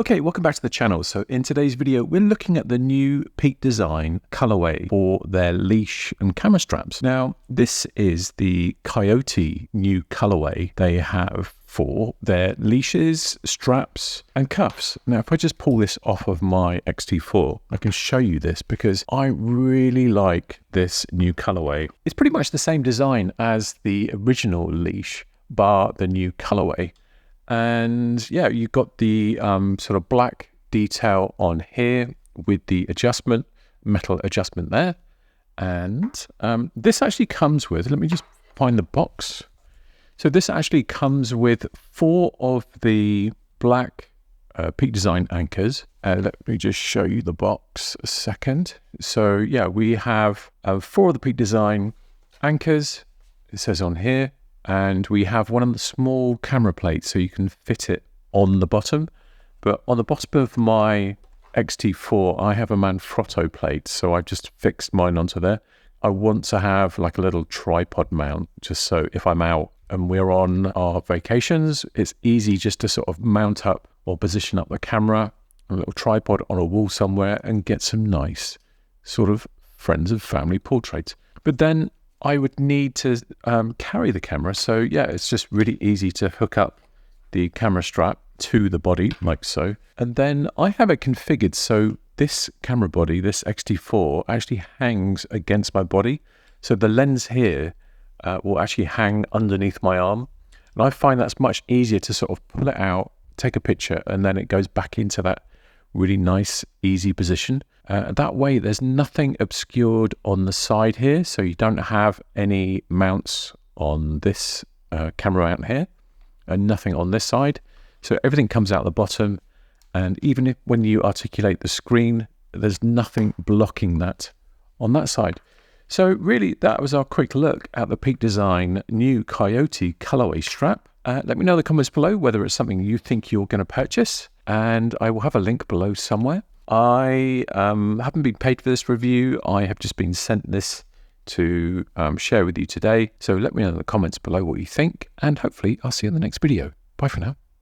Okay, welcome back to the channel. So in today's video, we're looking at the new Peak Design Colorway for their leash and camera straps. Now, this is the Coyote new colorway they have for their leashes, straps, and cuffs. Now, if I just pull this off of my X-T4, I can show you this because I really like this new colorway. It's pretty much the same design as the original leash, bar the new colorway. And yeah, you've got the sort of black detail on here with the adjustment, metal adjustment there. And this actually comes with, let me just find the box. So this actually comes with 4 of the black Peak Design anchors. Let me just show you the box a second. So yeah, we have 4 of the Peak Design anchors, it says on here. And we have one of the small camera plates so you can fit it on the bottom. But on the bottom of my X-T4, I have a Manfrotto plate, so I've just fixed mine onto there. I want to have like a little tripod mount, just so if I'm out and we're on our vacations, it's easy just to sort of mount up or position up the camera, a little tripod on a wall somewhere, and get some nice sort of friends and family portraits. But then I would need to carry the camera. So yeah, it's just really easy to hook up the camera strap to the body like so. And then I have it configured so this camera body, this X-T4, actually hangs against my body. So the lens here will actually hang underneath my arm. And I find that's much easier to sort of pull it out, take a picture, and then it goes back into that really nice, easy position. That way there's nothing obscured on the side here, so you don't have any mounts on this camera out here and nothing on this side. So everything comes out the bottom, and even if when you articulate the screen, there's nothing blocking that on that side. So really, that was our quick look at the Peak Design new Coyote colorway strap. Let me know in the comments below whether it's something you think you're going to purchase, and I will have a link below somewhere. I haven't been paid for this review. I have just been sent this to share with you today. So let me know in the comments below what you think, and hopefully I'll see you in the next video. Bye for now.